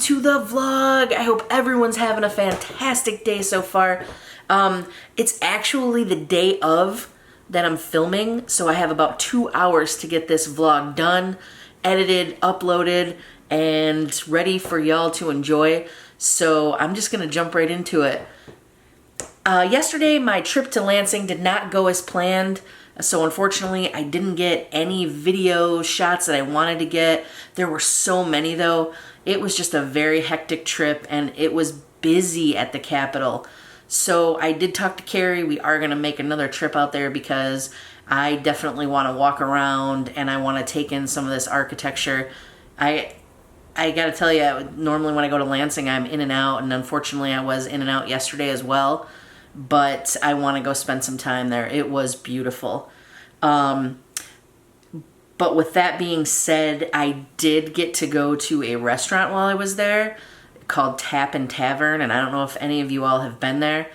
to the vlog. I hope everyone's having a fantastic day so far. It's actually the day of that I'm filming, so I have about 2 hours to get this vlog done, edited, uploaded, and ready for y'all to enjoy. So I'm just gonna jump right into it. Yesterday, my trip to Lansing did not go as planned. So unfortunately, I didn't get any video shots that I wanted to get. There were so many though. It was just a very hectic trip and it was busy at the Capitol. So I did talk to Carrie. We are gonna make another trip out there because I definitely wanna walk around and I wanna take in some of this architecture. I gotta tell you, normally when I go to Lansing, I'm in and out, and unfortunately I was in and out yesterday as well. But I want to go spend some time there. It was beautiful. But with that being said, I did get to go to a restaurant while I was there called Tap and Tavern, and I don't know if any of you all have been there.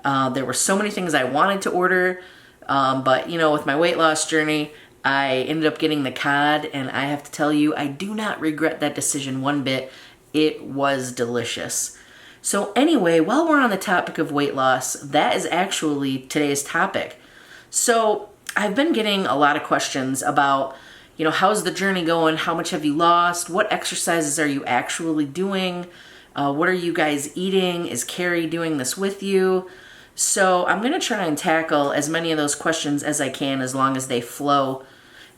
There were so many things I wanted to order, but you know, with my weight loss journey, I ended up getting the cod, and I have to tell you, I do not regret that decision one bit. It was delicious. So anyway, while we're on the topic of weight loss, that is actually today's topic. So I've been getting a lot of questions about, you know, how's the journey going? How much have you lost? What exercises are you actually doing? What are you guys eating? Is Carrie doing this with you? So I'm going to try and tackle as many of those questions as I can as long as they flow.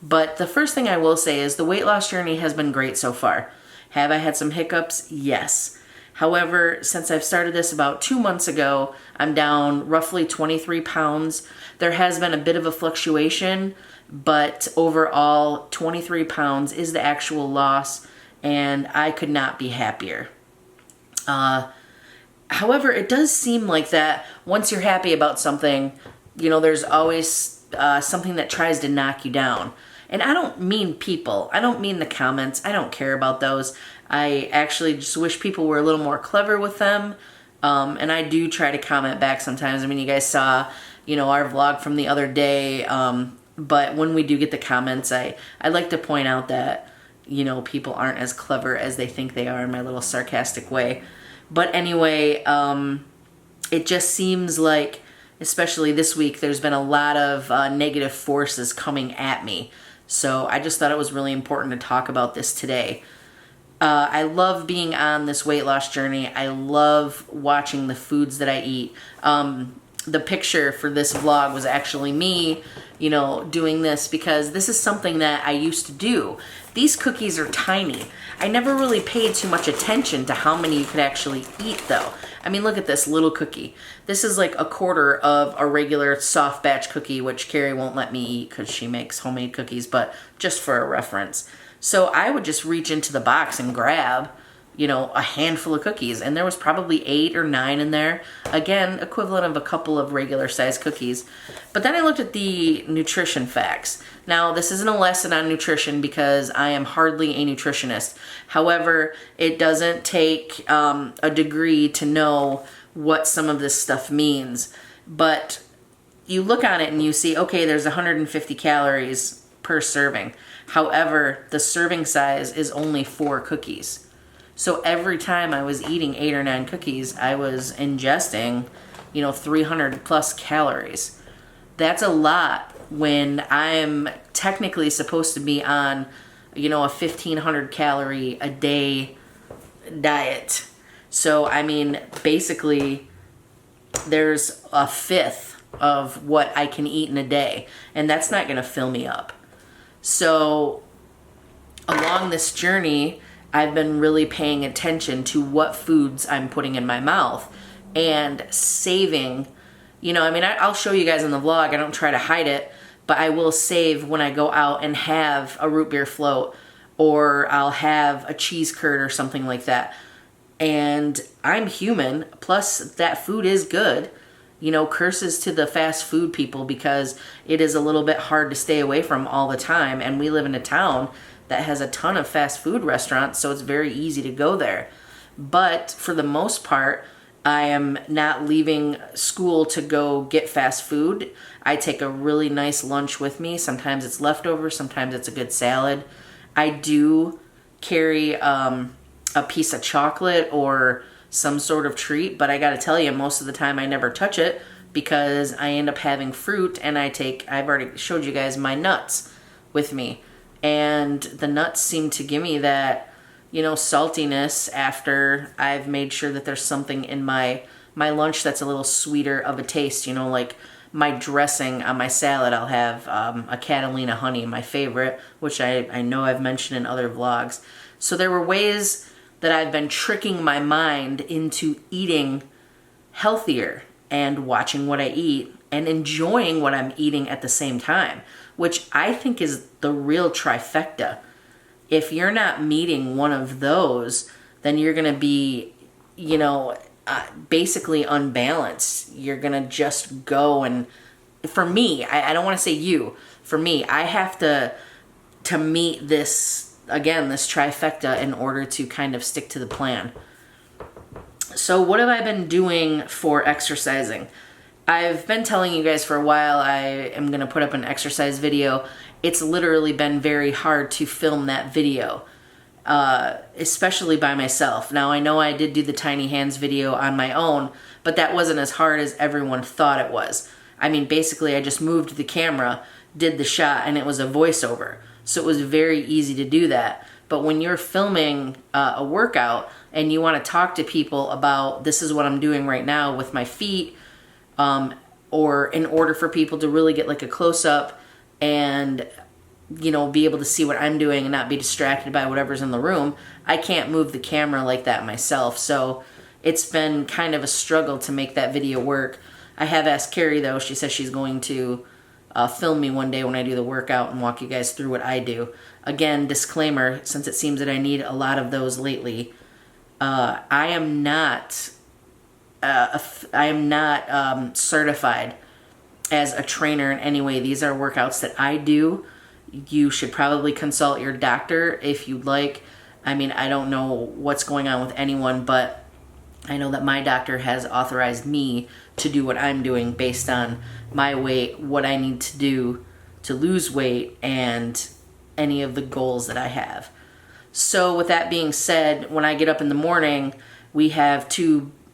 But the first thing I will say is the weight loss journey has been great so far. Have I had some hiccups? Yes. However, since I've started this about 2 months ago, I'm down roughly 23 pounds. There has been a bit of a fluctuation, but overall, 23 pounds is the actual loss, and I could not be happier. However, it does seem like that once you're happy about something, you know, there's always something that tries to knock you down. And I don't mean people. I don't mean the comments. I don't care about those. I actually just wish people were a little more clever with them. And I do try to comment back sometimes. I mean, you guys saw, you know, our vlog from the other day. But when we do get the comments, I like to point out that, you know, people aren't as clever as they think they are in my little sarcastic way. But anyway, it just seems like, especially this week, there's been a lot of negative forces coming at me. So I just thought it was really important to talk about this today. I love being on this weight loss journey. I love watching the foods that I eat. The picture for this vlog was actually me, you know, doing this because this is something that I used to do. These cookies are tiny. I never really paid too much attention to how many you could actually eat though. I mean, look at this little cookie. This is like a quarter of a regular soft batch cookie, which Carrie won't let me eat because she makes homemade cookies, but just for a reference. So I would just reach into the box and grab, you know, a handful of cookies, and there was probably 8 or 9 in there. Again, equivalent of a couple of regular sized cookies. But then I looked at the nutrition facts. Now, this isn't a lesson on nutrition because I am hardly a nutritionist. However, it doesn't take a degree to know what some of this stuff means. But you look on it and you see, okay, there's 150 calories per serving. However, the serving size is only 4 cookies. So every time I was eating 8 or 9 cookies, I was ingesting, you know, 300 plus calories. That's a lot when I'm technically supposed to be on, you know, a 1,500 calorie a day diet. So, I mean, basically, there's a fifth of what I can eat in a day, and that's not going to fill me up. So, along this journey, I've been really paying attention to what foods I'm putting in my mouth and saving, you know, I mean, I'll show you guys in the vlog. I don't try to hide it, but I will save when I go out and have a root beer float or I'll have a cheese curd or something like that. And I'm human, plus that food is good. You know, curses to the fast food people because it is a little bit hard to stay away from all the time. And we live in a town that has a ton of fast food restaurants, so it's very easy to go there. But for the most part, I am not leaving school to go get fast food. I take a really nice lunch with me. Sometimes it's leftover, sometimes it's a good salad. I do carry a piece of chocolate or some sort of treat, but I gotta tell you, most of the time I never touch it because I end up having fruit, and I've already showed you guys my nuts with me, and the nuts seem to give me that, saltiness after I've made sure that there's something in my lunch that's a little sweeter of a taste, like my dressing on my salad. I'll have a Catalina honey, my favorite, which I know I've mentioned in other vlogs. So there were ways that I've been tricking my mind into eating healthier and watching what I eat and enjoying what I'm eating at the same time, which I think is the real trifecta. If you're not meeting one of those, then you're going to be, basically unbalanced. You're going to just go, and for me, I don't want to say you, for me, I have to meet this trifecta in order to kind of stick to the plan. So what have I been doing for exercising? I've been telling you guys for a while I am going to put up an exercise video. It's literally been very hard to film that video, especially by myself. Now, I know I did do the tiny hands video on my own, but that wasn't as hard as everyone thought it was. I mean, basically, I just moved the camera, did the shot, and it was a voiceover. So it was very easy to do that. But when you're filming a workout and you want to talk to people about, this is what I'm doing right now with my feet, or in order for people to really get like a close-up and, be able to see what I'm doing and not be distracted by whatever's in the room, I can't move the camera like that myself. So it's been kind of a struggle to make that video work. I have asked Carrie, though. She says she's going to film me one day when I do the workout and walk you guys through what I do. Again, disclaimer, since it seems that I need a lot of those lately, I am not certified as a trainer in any way. These are workouts that I do. You should probably consult your doctor if you'd like. I mean, I don't know what's going on with anyone, but I know that my doctor has authorized me to do what I'm doing based on my weight, what I need to do to lose weight, and any of the goals that I have. So with that being said, when I get up in the morning, we have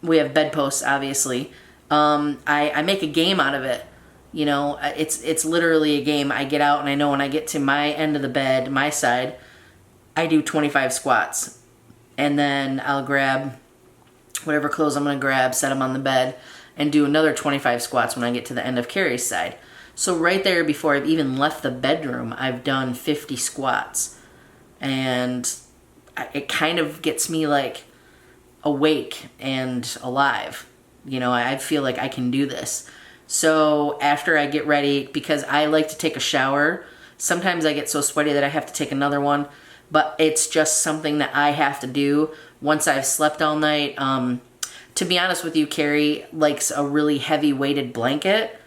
bedposts, obviously. I make a game out of it. It's literally a game. I get out, and I know when I get to my end of the bed, my side, I do 25 squats. And then I'll grab whatever clothes I'm going to grab, set them on the bed, and do another 25 squats when I get to the end of Carrie's side. So right there, before I've even left the bedroom, I've done 50 squats. And it kind of gets me like awake and alive. I feel like I can do this. So after I get ready, because I like to take a shower, sometimes I get so sweaty that I have to take another one, but it's just something that I have to do once I've slept all night. To be honest with you, Carrie likes a really heavy weighted blanket,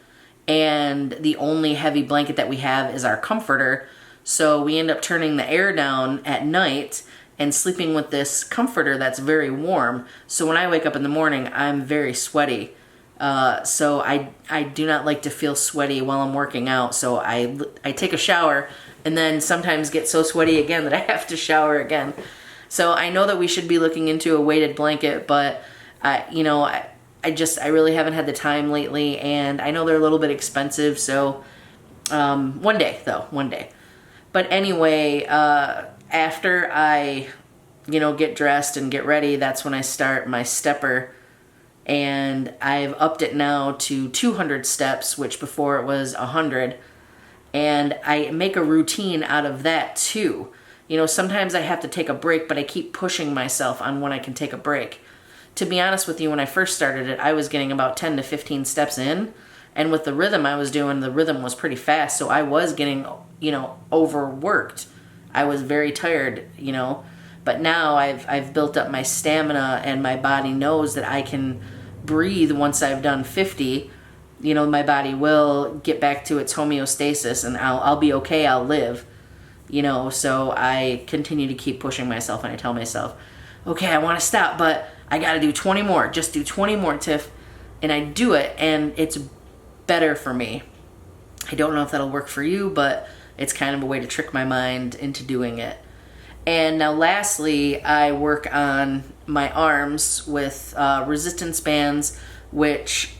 and the only heavy blanket that we have is our comforter. So we end up turning the air down at night and sleeping with this comforter that's very warm. So when I wake up in the morning, I'm very sweaty. So I do not like to feel sweaty while I'm working out. So I take a shower and then sometimes get so sweaty again that I have to shower again. So I know that we should be looking into a weighted blanket, but I really haven't had the time lately, and I know they're a little bit expensive. So one day. But anyway, after I get dressed and get ready, that's when I start my stepper. And I've upped it now to 200 steps, which before it was 100. And I make a routine out of that too. Sometimes I have to take a break, but I keep pushing myself on when I can take a break. To be honest with you, when I first started it, I was getting about 10 to 15 steps in. And with the rhythm I was doing, the rhythm was pretty fast. So I was getting, overworked. I was very tired, But now I've built up my stamina, and my body knows that I can breathe once I've done 50. My body will get back to its homeostasis, and I'll be okay. I'll live. So I continue to keep pushing myself, and I tell myself, okay, I want to stop, but I got to do 20 more. Just do 20 more, Tiff. And I do it, and it's better for me. I don't know if that'll work for you, but it's kind of a way to trick my mind into doing it. And now lastly, I work on my arms with resistance bands, which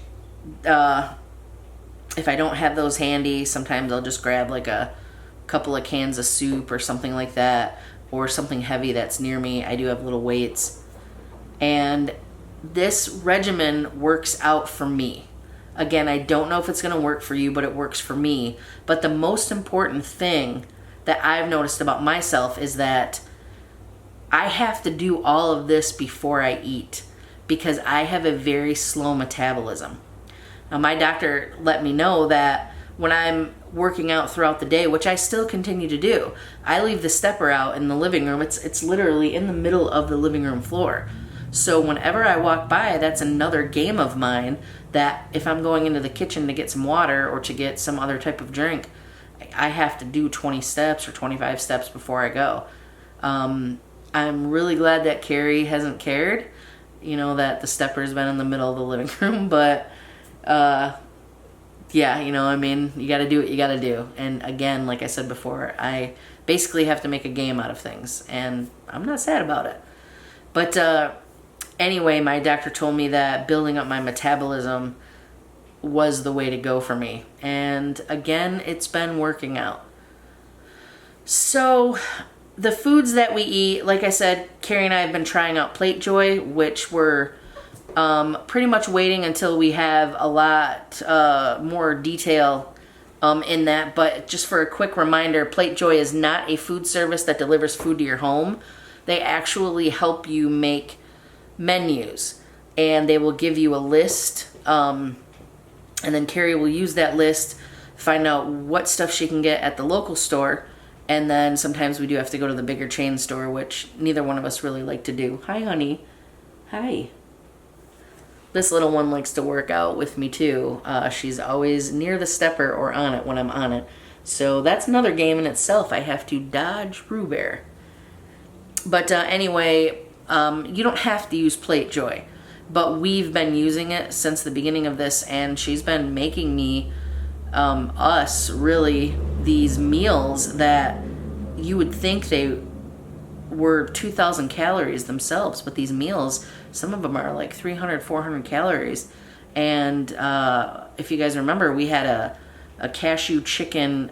if I don't have those handy, sometimes I'll just grab like a couple of cans of soup or something like that, or something heavy that's near me. I do have little weights. And this regimen works out for me. Again, I don't know if it's going to work for you, but it works for me. But the most important thing that I've noticed about myself is that I have to do all of this before I eat because I have a very slow metabolism. Now, my doctor let me know that when I'm working out throughout the day, which I still continue to do, I leave the stepper out in the living room. It's literally in the middle of the living room floor. So whenever I walk by, that's another game of mine that if I'm going into the kitchen to get some water or to get some other type of drink, I have to do 20 steps or 25 steps before I go. I'm really glad that Cari hasn't cared, that the stepper's been in the middle of the living room, but yeah, you gotta do what you gotta do. And again, like I said before, I basically have to make a game out of things, and I'm not sad about it. But anyway, my doctor told me that building up my metabolism was the way to go for me. And again, it's been working out. So the foods that we eat, like I said, Cari and I have been trying out Plate Joy, which we're pretty much waiting until we have a lot more detail in that. But just for a quick reminder, Plate Joy is not a food service that delivers food to your home. They actually help you make menus, and they will give you a list, and then Cari will use that list, find out what stuff she can get at the local store, and then sometimes we do have to go to the bigger chain store, which neither one of us really like to do. Hi, honey. Hi. This little one likes to work out with me too. She's always near the stepper or on it when I'm on it. So that's another game in itself. I have to dodge Roo Bear. But anyway, you don't have to use Plate Joy. But we've been using it since the beginning of this, and she's been making me, us, really, these meals that you would think they were 2,000 calories themselves, but these meals, some of them are like 300, 400 calories. And if you guys remember, we had a cashew chicken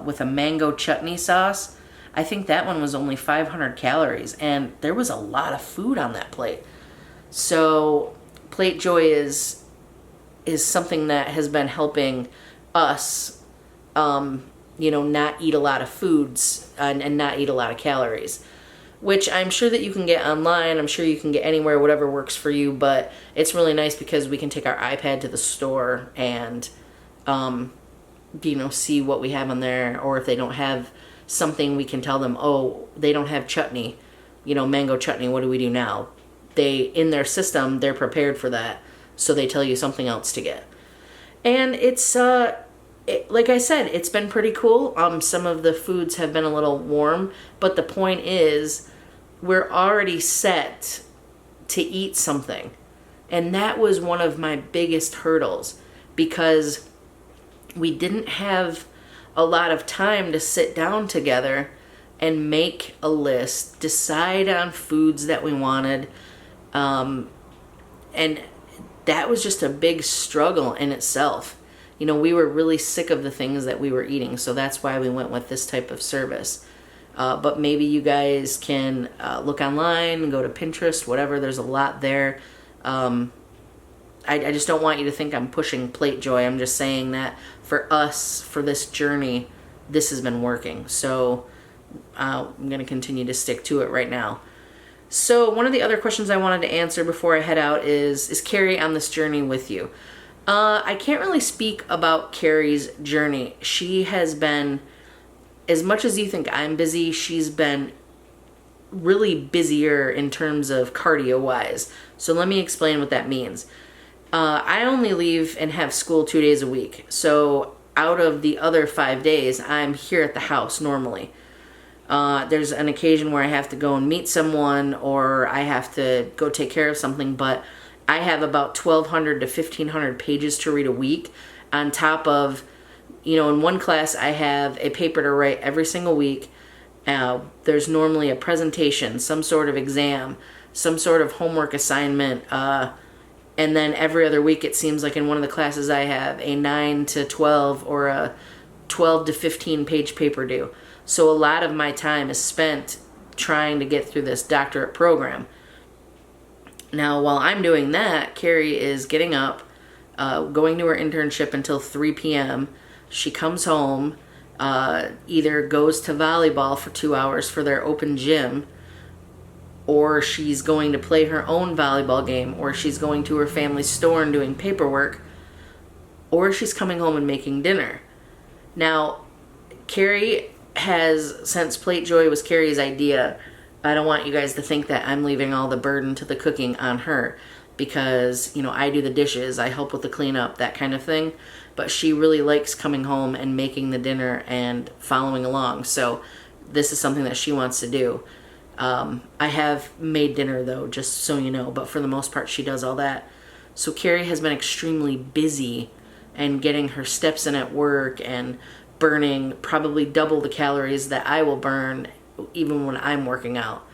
with a mango chutney sauce. I think that one was only 500 calories, and there was a lot of food on that plate. So Plate Joy is something that has been helping us, not eat a lot of foods and not eat a lot of calories, which I'm sure that you can get online. I'm sure you can get anywhere, whatever works for you, but it's really nice because we can take our iPad to the store and, see what we have on there, or if they don't have something, we can tell them, oh, they don't have chutney, mango chutney, what do we do now? In their system, they're prepared for that, so they tell you something else to get. And it's, like I said, it's been pretty cool. Some of the foods have been a little warm, but the point is, we're already set to eat something. And that was one of my biggest hurdles, because we didn't have a lot of time to sit down together and make a list, decide on foods that we wanted, and that was just a big struggle in itself. We were really sick of the things that we were eating, so that's why we went with this type of service. But maybe you guys can look online, go to Pinterest, whatever. There's a lot there. I just don't want you to think I'm pushing Plate Joy. I'm just saying that for us, for this journey, this has been working. So I'm going to continue to stick to it right now. So one of the other questions I wanted to answer before I head out is Cari on this journey with you? I can't really speak about Kerrys journey. She has been, as much as you think I'm busy, she's been really busier in terms of cardio-wise. So let me explain what that means. I only leave and have school 2 days a week. So out of the other 5 days, I'm here at the house normally. There's an occasion where I have to go and meet someone, or I have to go take care of something, but I have about 1,200 to 1,500 pages to read a week, on top of, in one class I have a paper to write every single week, There's normally a presentation, some sort of exam, some sort of homework assignment, and then every other week it seems like in one of the classes I have a 9 to 12 or a 12 to 15 page paper due. So a lot of my time is spent trying to get through this doctorate program. Now, while I'm doing that, Cari is getting up, going to her internship until 3 p.m. She comes home, either goes to volleyball for 2 hours for their open gym, or she's going to play her own volleyball game, or she's going to her family's store and doing paperwork, or she's coming home and making dinner. Now, Cari has, since Plate Joy was Cari's idea, I don't want you guys to think that I'm leaving all the burden to the cooking on her, because, you know, I do the dishes, I help with the cleanup, that kind of thing, but she really likes coming home and making the dinner and following along, so this is something that she wants to do. I have made dinner though, just so you know, but for the most part she does all that. So Cari has been extremely busy and getting her steps in at work and burning probably double the calories that I will burn even when I'm working out.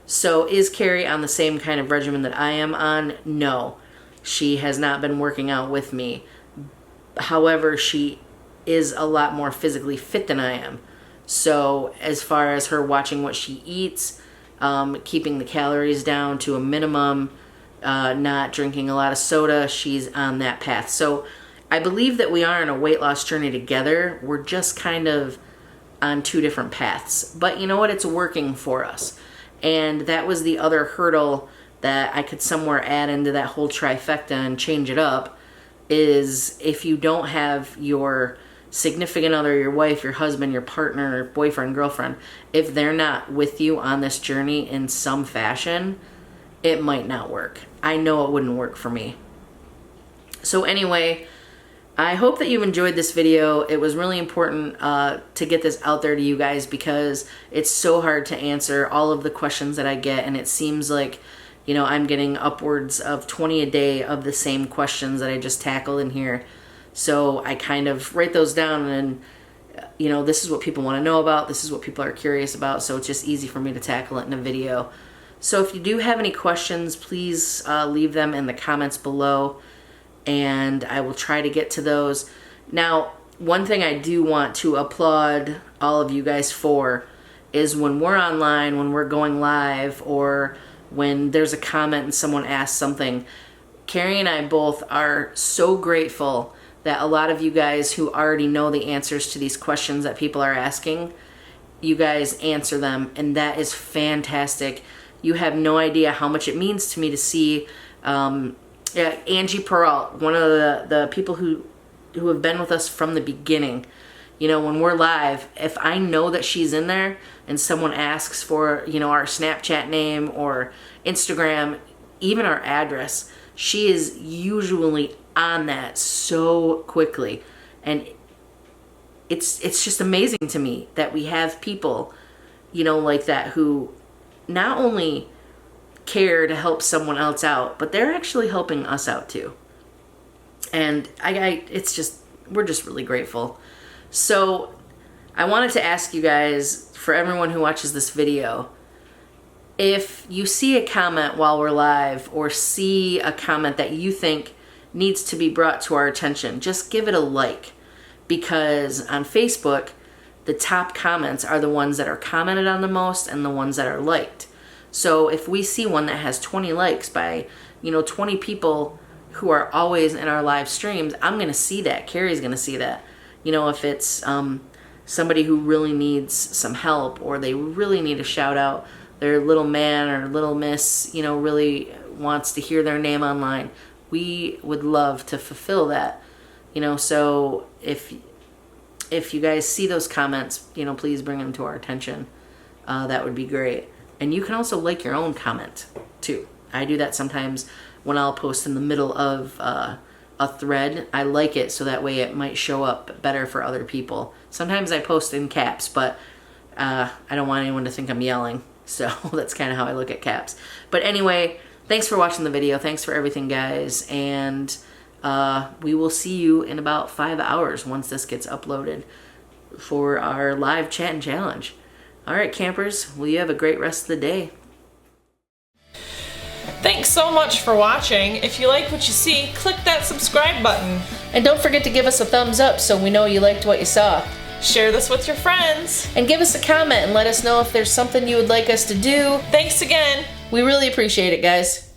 So is Cari on the same kind of regimen that I am on? No. She has not been working out with me. However, she is a lot more physically fit than I am. So as far as her watching what she eats, keeping the calories down to a minimum, not drinking a lot of soda, she's on that path. So I believe that we are on a weight loss journey together. We're just kind of on two different paths. But you know what? It's working for us. And that was the other hurdle that I could somewhere add into that whole trifecta and change it up, is if you don't have your significant other, your wife, your husband, your partner, boyfriend, girlfriend, if they're not with you on this journey in some fashion, it might not work. I know it wouldn't work for me. So anyway, I hope that you've enjoyed this video. It was really important to get this out there to you guys, because it's so hard to answer all of the questions that I get, and it seems like, you know, I'm getting upwards of 20 a day of the same questions that I just tackled in here. So I kind of write those down, and you know, this is what people want to know about, this is what people are curious about, so it's just easy for me to tackle it in a video. So if you do have any questions, please leave them in the comments below, and I will try to get to those. Now, one thing I do want to applaud all of you guys for is when we're online, when we're going live, or when there's a comment and someone asks something, Cari and I both are so grateful that a lot of you guys who already know the answers to these questions that people are asking, you guys answer them, and that is fantastic. You have no idea how much it means to me to see Angie Peralt, one of the people who have been with us from the beginning. You know, when we're live, if I know that she's in there and someone asks for, you know, our Snapchat name or Instagram, even our address, she is usually on that so quickly. And it's just amazing to me that we have people, you know, like that, who not only care to help someone else out, but they're actually helping us out too. And we're just really grateful. So I wanted to ask you guys, for everyone who watches this video, if you see a comment while we're live, or see a comment that you think needs to be brought to our attention, just give it a like, because on Facebook, the top comments are the ones that are commented on the most and the ones that are liked. So if we see one that has 20 likes by, you know, 20 people who are always in our live streams, I'm going to see that. Cari's going to see that. You know, if it's somebody who really needs some help, or they really need a shout out, their little man or little miss, you know, really wants to hear their name online, we would love to fulfill that. You know, so if you guys see those comments, you know, please bring them to our attention. That would be great. And you can also like your own comment too. I do that sometimes when I'll post in the middle of a thread. I like it so that way it might show up better for other people. Sometimes I post in caps, but I don't want anyone to think I'm yelling. So that's kind of how I look at caps. But anyway, thanks for watching the video. Thanks for everything, guys. And we will see you in about 5 hours once this gets uploaded for our live chat and challenge. All right, campers, well, you have a great rest of the day. Thanks so much for watching. If you like what you see, click that subscribe button. And don't forget to give us a thumbs up so we know you liked what you saw. Share this with your friends. And give us a comment and let us know if there's something you would like us to do. Thanks again. We really appreciate it, guys.